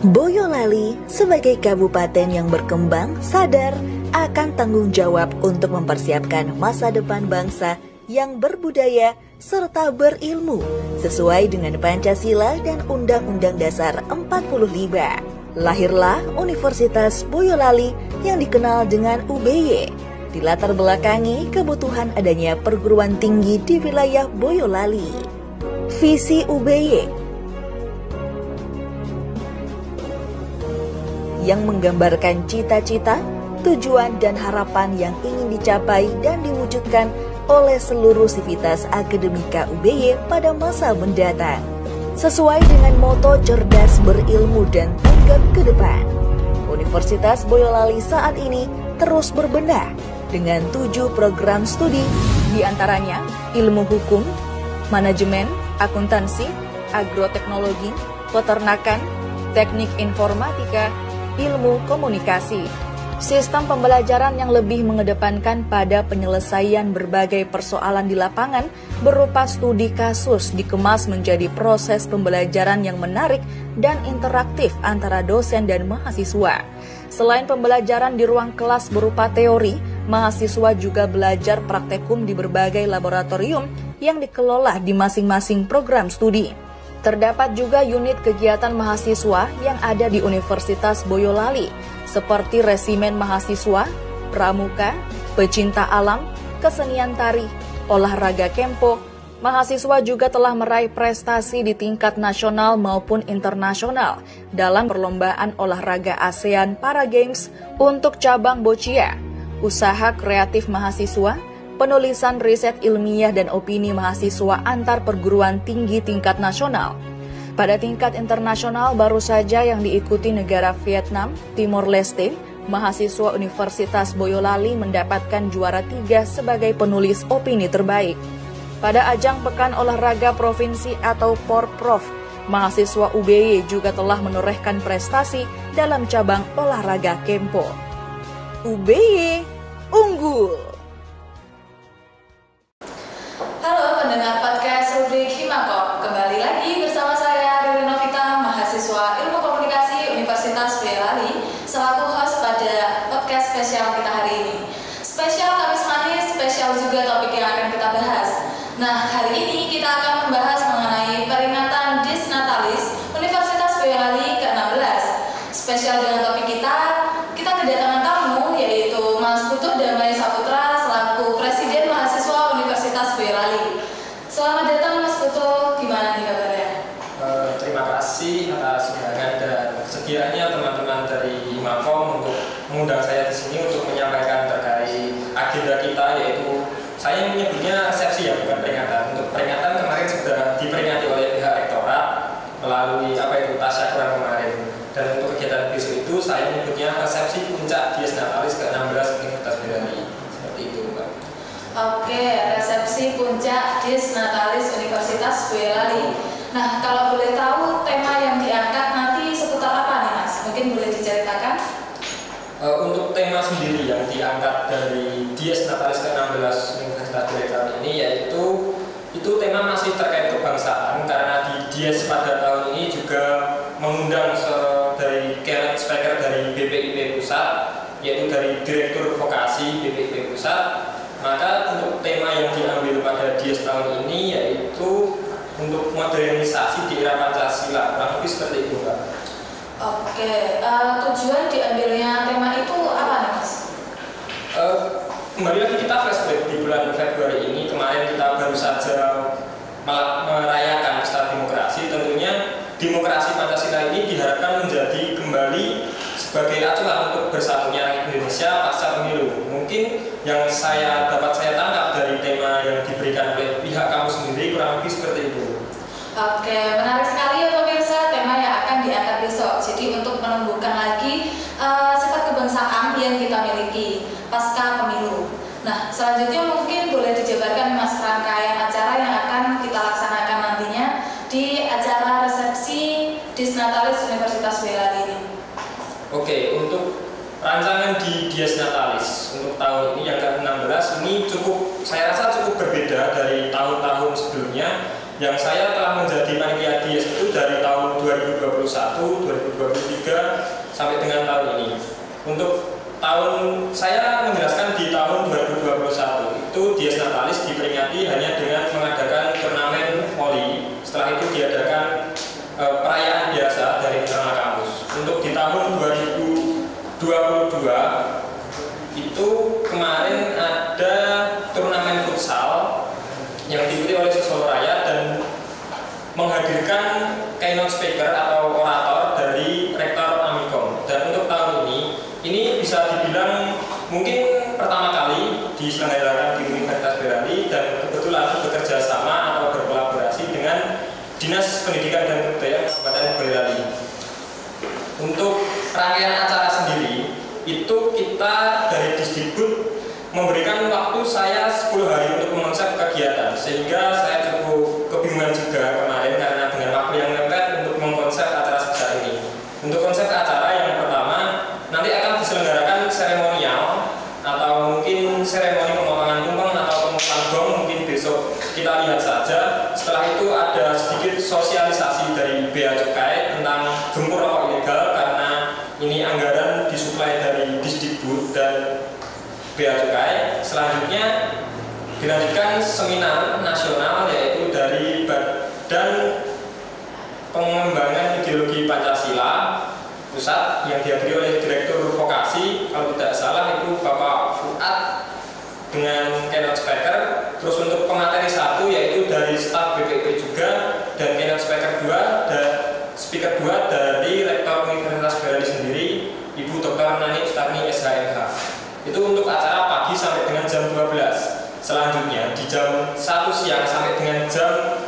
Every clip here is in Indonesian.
Boyolali sebagai kabupaten yang berkembang sadar akan tanggung jawab untuk mempersiapkan masa depan bangsa yang berbudaya serta berilmu sesuai dengan Pancasila dan Undang-Undang Dasar 45. Lahirlah Universitas Boyolali yang dikenal dengan UBY, dilatar belakangi kebutuhan adanya perguruan tinggi di wilayah Boyolali. Visi UBY yang menggambarkan cita-cita, tujuan dan harapan yang ingin dicapai dan diwujudkan oleh seluruh sivitas akademika UBY pada masa mendatang. Sesuai dengan moto cerdas, berilmu dan tanggap ke depan, Universitas Boyolali saat ini terus berbenah dengan 7 program studi, diantaranya ilmu hukum, manajemen, akuntansi, agroteknologi, peternakan, teknik informatika, ilmu komunikasi. Sistem pembelajaran yang lebih mengedepankan pada penyelesaian berbagai persoalan di lapangan berupa studi kasus dikemas menjadi proses pembelajaran yang menarik dan interaktif antara dosen dan mahasiswa. Selain pembelajaran di ruang kelas berupa teori, mahasiswa juga belajar praktekum di berbagai laboratorium yang dikelola di masing-masing program studi. Terdapat juga unit kegiatan mahasiswa yang ada di Universitas Boyolali, seperti resimen mahasiswa, pramuka, pecinta alam, kesenian tari, olahraga kempo. Mahasiswa juga telah meraih prestasi di tingkat nasional maupun internasional dalam perlombaan olahraga ASEAN Para Games untuk cabang boccia, usaha kreatif mahasiswa, penulisan riset ilmiah dan opini mahasiswa antar perguruan tinggi tingkat nasional. Pada tingkat internasional baru saja yang diikuti negara Vietnam, Timor Leste, mahasiswa Universitas Boyolali mendapatkan juara 3 sebagai penulis opini terbaik. Pada ajang Pekan Olahraga Provinsi atau Porprov, mahasiswa UBY juga telah menorehkan prestasi dalam cabang olahraga kempo. UBY unggul! Halo pendengar podcast rubrik Himakom, kembali lagi bersama saya Riri Novita, mahasiswa Ilmu Komunikasi Universitas Boyolali, selaku host pada podcast spesial kita hari ini. Spesial Kamis Manis, spesial juga topik yang akan kita bahas. Nah, hari ini kita akan membahas mengenai peringatan Dies Natalis Universitas Boyolali ke-16. Spesial dengan topik kita kedatangan tamu yaitu Mas Putu Damai Saputra selaku Presiden Mahasiswa Universitas Boyolali. Selamat datang Mas Putu, gimana nih kabarnya? Terima kasih atas undangan dan kesediaannya teman-teman dari Himakom untuk mengundang saya di sini untuk menyampaikan terkait agenda kita, yaitu saya menyebutnya resepsi ya, bukan peringatan. Untuk peringatan kemarin sudah diperingati oleh pihak rektorat melalui tasyakuran kemarin. Dan untuk kegiatan besok itu saya menyebutnya resepsi puncak Dies Natalis ke-16 Universitas Boyolali. Seperti itu, Mbak. Oke, resepsi puncak Dies Natalis Universitas Boyolali. Nah, kalau boleh tahu tema yang diangkat nanti seputar apa nih Mas? Mungkin boleh diceritakan? Untuk tema sendiri yang diangkat dari Dies Natalis ke-16 Universitas Boyolali ini yaitu tema masih terkait kebangsaan, karena di Dies pada tahun ini juga mengundang dari keynote speaker dari BPIP Pusat, yaitu dari Direktur Vokasi BPIP Pusat. Maka untuk tema yang diambil pada Dies tahun ini yaitu untuk modernisasi di era Pancasila, kurang lebih seperti itu, Mbak. Oke, tujuan diambilnya tema itu apa nih Mas? Kembali lagi kita flashback di bulan Februari ini, kemarin kita baru saja merayakan pesta demokrasi. Tentunya demokrasi Pancasila ini diharapkan menjadi kembali sebagai acuan untuk bersatunya rakyat Indonesia pasca pemilu. Mungkin yang dapat saya tangkap dari tema yang diberikan oleh pihak kamu sendiri kurang lebih seperti itu. Oke, menarik sekali ya pemirsa tema yang akan diangkat besok. Jadi untuk menumbuhkan lagi sifat kebangsaan yang kita miliki pasca pemilu. Nah, selanjutnya mungkin boleh dijabarkan Mas rangkaian acara yang akan kita laksanakan nantinya di acara resepsi Dies Natalis Universitas Boyolali ini. Oke, untuk rancangan di Dies Natalis untuk tahun ini yang ke-16 ini saya rasa cukup berbeda dari tahun-tahun sebelumnya. Yang saya telah menjadi panitia Dies itu dari tahun 2021 2023 sampai dengan tahun ini. Untuk tahun saya menjelaskan di tahun 2021 itu Dies Natalis diperingati hanya dengan mengadakan turnamen voli. Setelah itu diadakan perayaan biasa dari internal kampus. Untuk di tahun 2022 itu kemarin ada turnamen futsal yang diikuti oleh Solo Raya dan menghadirkan keynote speaker atau orator dari Rektor Amikom. Dan untuk tahun ini bisa dibilang mungkin pertama kali diselenggarakan di Universitas Boyolali dan kebetulan bekerja sama atau berkolaborasi dengan Dinas Pendidikan dan Kebudayaan Kabupaten Boyolali. Untuk rangkaian acara sendiri itu kita dari Disdikbud memberikan waktu saya 10 hari untuk mengonsep kegiatan, sehingga saya cukup kebingungan juga kemarin karena dengan waktu yang mepet untuk mengkonsep acara sebesar ini. Untuk konsep acara yang pertama nanti akan diselenggarakan seremonial atau mungkin seremoni pemotongan tumpeng atau pemukulan gong, mungkin besok kita lihat saja. Setelah itu ada sedikit sosialisasi dari Bea Cukai tentang gempur rokok ilegal karena ini anggaran disuplai dari Disdikbud dan Bea Cukai. Selanjutnya dilanjutkan seminar nasional yaitu dari Badan Pengembangan Ideologi Pancasila Pusat yang dihadiri oleh Direktur Vokasi, kalau tidak salah itu Bapak Fuad dengan keynote speaker. Terus untuk pemateri 1 yaitu dari staf BPIP juga, dan keynote speaker 2 dan speaker 2 dari Rektor Universitas Boyolali sendiri, Ibu Dr. Nani Ustarni SHMH. Itu untuk acara pagi sampai dengan jam 12. Selanjutnya di jam 1 siang sampai dengan jam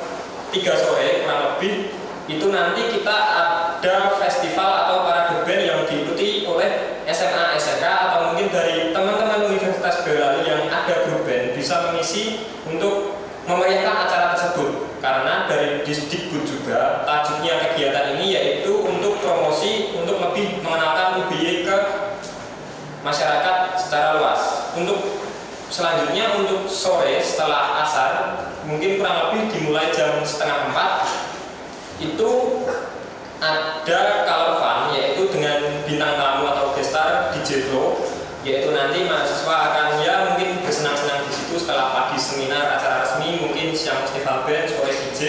3 sore kurang lebih itu nanti kita ada festival atau parade band yang diikuti oleh SMA, SMK atau mungkin dari teman-teman Universitas Boyolali yang ada grup band bisa mengisi untuk memeriahkan acara tersebut. Karena dari Disdikbud juga tajuknya kegiatan ini yaitu untuk promosi, untuk lebih mengenalkan UBY ke masyarakat secara luas. Untuk selanjutnya untuk sore setelah asar mungkin kurang lebih dimulai jam 3:30 itu ada color fun yaitu dengan bintang tamu atau guest star DJ Flow, yaitu nanti mahasiswa akan ya mungkin bersenang-senang di situ setelah pagi seminar acara resmi, mungkin siang festival band, sore DJ,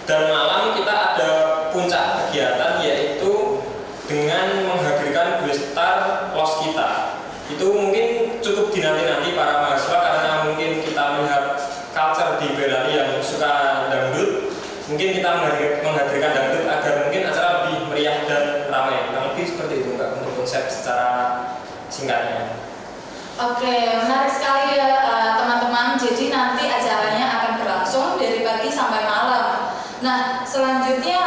dan malam kita ada puncak kegiatan yaitu dengan menghadirkan guest star Los Kita. Itu mungkin cukup dinanti-nanti para mahasiswa karena mungkin kita melihat culture di Boyolali yang suka dangdut. Mungkin kita menghadirkan dangdut agar mungkin acara lebih meriah dan ramai. Kurang lebih seperti itu Mbak untuk konsep secara singkatnya. Oke, menarik sekali ya teman-teman. Jadi nanti acaranya akan berlangsung dari pagi sampai malam. Nah, selanjutnya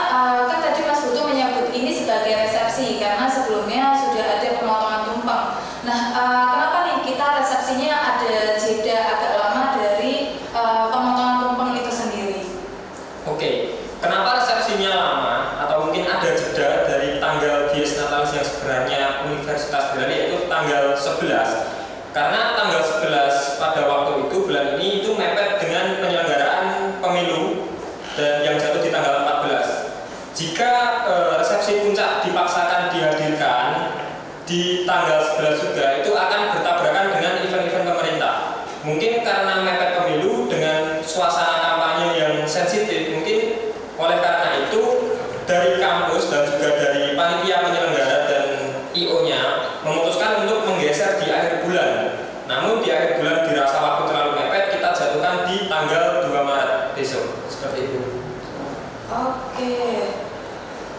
kan tadi Mas Putu menyebut ini sebagai resepsi karena sebelumnya sudah ada pemotongan tumpeng. Nah, kenapa nih kita resepsinya ada jeda agak lama dari pemotongan tumpeng itu sendiri? Oke, kenapa resepsinya lama atau mungkin ada jeda dari tanggal Dies Natalis yang sebenarnya Universitas Boyolali yaitu tanggal 11? Karena tanggal 11 pada waktu itu bulan ini itu mepet dengan penyelenggaraan pemilu dan yang jatuh di tanggal 14. Jika resepsi puncak dipaksakan dihadirkan di tanggal 11 juga itu akan bertabrakan dengan event-event pemerintah. Mungkin karena mepet pemilu dengan suasana kampanye yang sensitif, mungkin oleh karena itu dari kampus dan juga dari panitia penyelenggara dan IO-nya memutuskan untuk menggeser di akhir bulan. Namun di akhir bulan dirasa waktu terlalu mepet, kita jatuhkan di tanggal 2 Maret besok. Seperti itu. Oke.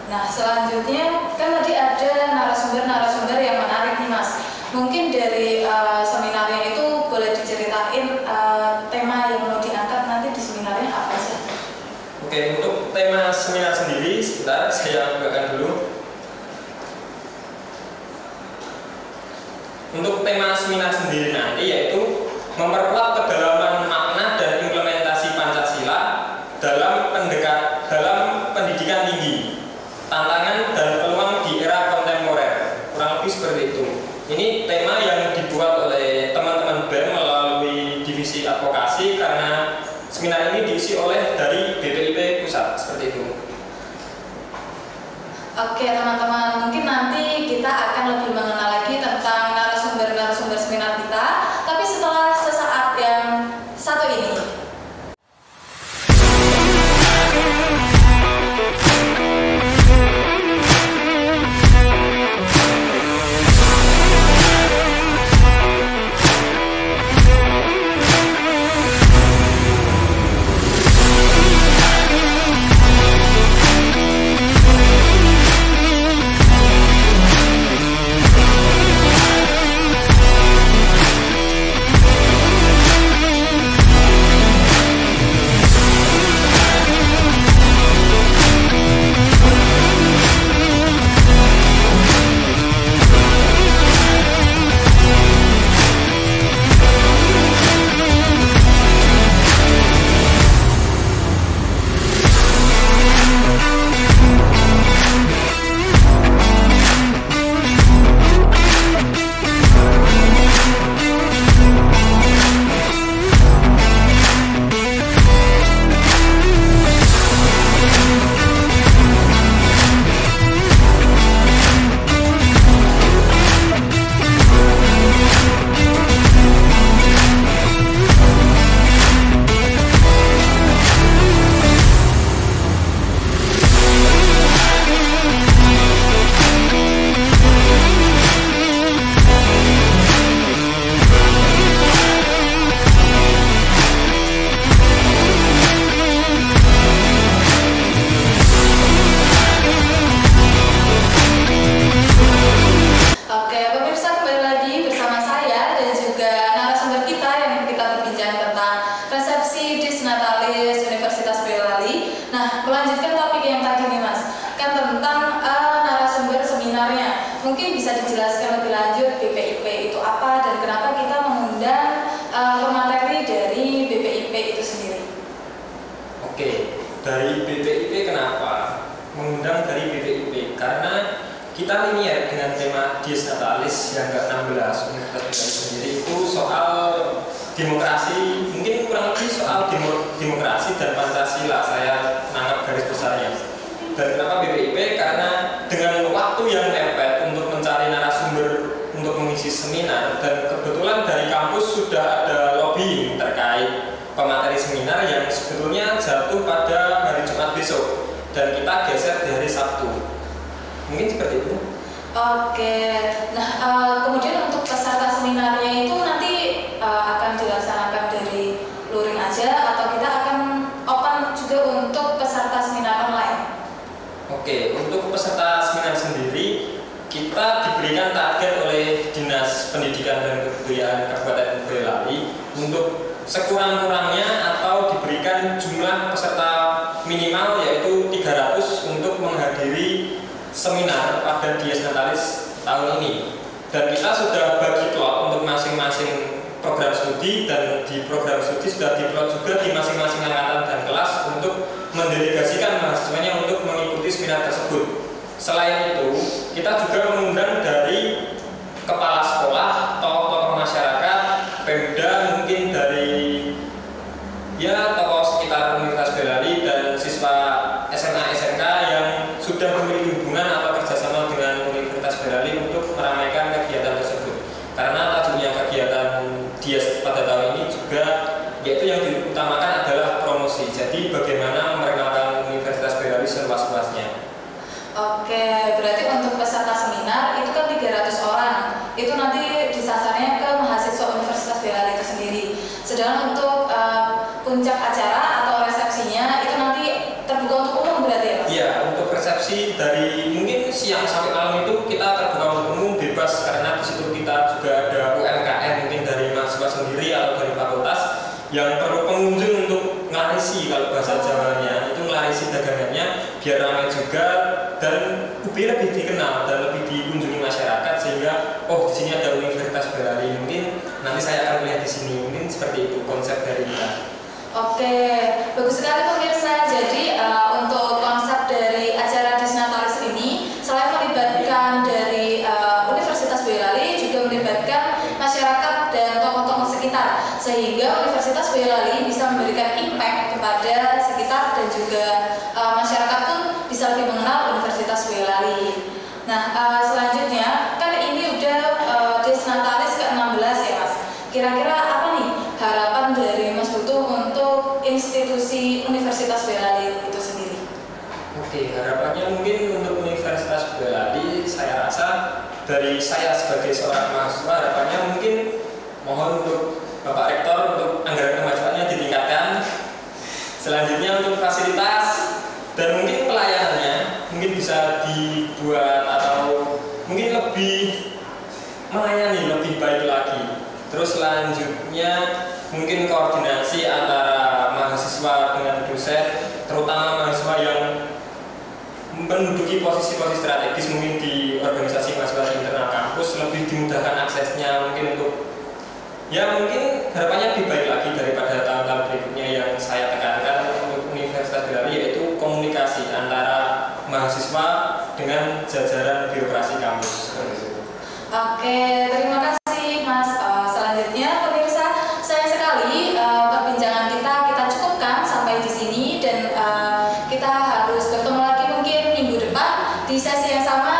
Nah, selanjutnya kan tadi ada narasumber-narasumber yang menarik nih Mas. Mungkin dari seminarnya itu boleh diceritain tema yang mau diangkat nanti di seminarnya apa sih? Oke, untuk tema seminar sendiri sebentar saya bukakan dulu. Untuk tema seminar sendiri nanti yaitu memperkuat kedalaman makna dan implementasi Pancasila dalam pendidikan tinggi, tantangan dan peluang di era kontemporer. Kurang lebih seperti itu. Ini tema yang dibuat oleh teman-teman BEM melalui divisi advokasi karena seminar ini diisi oleh dari BPIP Pusat, seperti itu. Oke teman-teman, mungkin nanti kita akan lebih mengenal lagi tentang narasumber-narasumber seminar kita, tapi setelah sesaat yang satu ini. Mungkin bisa dijelaskan lebih lanjut BPIP itu apa dan kenapa kita mengundang pemateri dari BPIP itu sendiri. Oke, dari BPIP kenapa? Mengundang dari BPIP karena kita linier dengan tema Dies Natalis yang ke-16 Universitas Bidang sendiri itu soal demokrasi, mungkin kurang lebih soal demokrasi dan Pancasila, saya nangkap garis besarnya. Dan kenapa BPIP? Karena dengan waktu yang mepet untuk mencari narasumber untuk mengisi seminar, dan kebetulan dari kampus sudah ada lobbying terkait pemateri seminar yang sebetulnya jatuh pada hari Jumat besok dan kita geser di hari Sabtu. Mungkin seperti itu. Oke, nah kemudian untuk peserta seminarnya itu nanti akan dilaksanakan dari luring aja atau kita akan open juga untuk peserta seminar online? Oke, untuk peserta seminar sendiri kita diberikan target oleh Dinas Pendidikan dan Kebudayaan Kabupaten Boyolali untuk sekurang-kurangnya atau diberikan jumlah peserta minimal yaitu 300 untuk menghadiri seminar pada Dies Natalis tahun ini. Dan kita sudah bagi plot untuk masing-masing program studi, dan di program studi sudah diplot juga di masing-masing angkatan dan kelas untuk mendelegasikan mahasiswanya untuk mengikuti seminar tersebut. Selain itu, kita juga mengundang dari kepala sekolah, tokoh-tokoh masyarakat, Pemda, mungkin dari tokoh sekitar Universitas Boyolali dan siswa SMA SMK yang sudah memiliki hubungan atau kerjasama dengan Universitas Boyolali untuk meramaikan kegiatan tersebut. Karena tajuknya kegiatan Dies pada tahun ini juga yaitu yang diutamakan adalah promosi. Jadi bagaimana memperkenalkan Universitas Boyolali seluas-luasnya. Oke, berarti untuk peserta seminar itu kan 300 orang. Itu nanti disasarnya ke mahasiswa Universitas Boyolali itu sendiri. Sedangkan untuk puncak acara atau resepsinya itu nanti terbuka untuk umum berarti ya Mas? Iya, untuk resepsi dari mungkin siang sampai malam itu kita terbuka untuk umum, bebas, karena di situ kita juga ada UMKM mungkin dari mahasiswa sendiri atau dari fakultas yang perlu pengunjung untuk ngelarisi, kalau bahasa Jawanya itu ngelarisi dagangannya biar ramai juga dan lebih dikenal dan lebih dikunjungi masyarakat, sehingga oh di sini ada Universitas Boyolali, mungkin nanti saya akan lihat di sini, mungkin seperti itu konsep dari kita. Oke, bagus sekali pemirsa. Jadi untuk konsep dari acara Dies Natalis ini selain melibatkan dari Universitas Boyolali juga melibatkan masyarakat dan tokoh-tokoh sekitar, sehingga Universitas Boyolali bisa memberikan impact kepada sekitar dan juga masyarakat pun bisa lebih mengenal Universitas Boyolali. Nah, selanjutnya kan ini udah Dies Natalis ke-16 ya Mas. Kira-kira apa nih harapan dari Mas Putu untuk institusi Universitas Boyolali itu sendiri? Oke, harapannya mungkin untuk Universitas Boyolali, saya rasa dari saya sebagai seorang mahasiswa, harapannya mungkin mohon untuk Bapak Rektor untuk anggaran kemajuannya ditingkatkan. Selanjutnya untuk fasilitas dan mungkin pelayanannya mungkin bisa dibuat atau mungkin lebih melayani lebih baik lagi. Terus selanjutnya mungkin koordinasi antara mahasiswa dengan dosen, terutama mahasiswa yang menduduki posisi-posisi strategis mungkin di organisasi mahasiswa internal kampus lebih dimudahkan aksesnya, mungkin untuk ya mungkin harapannya lebih baik lagi daripada tahun-tahun berikutnya. Yang saya tekankan untuk Universitas Boyolali yaitu komunikasi antara mahasiswa dengan jajaran birokrasi kampus. Oke, terima kasih Mas. Selanjutnya pemirsa, sayang sekali perbincangan kita cukupkan sampai di sini dan kita harus bertemu lagi mungkin minggu depan di sesi yang sama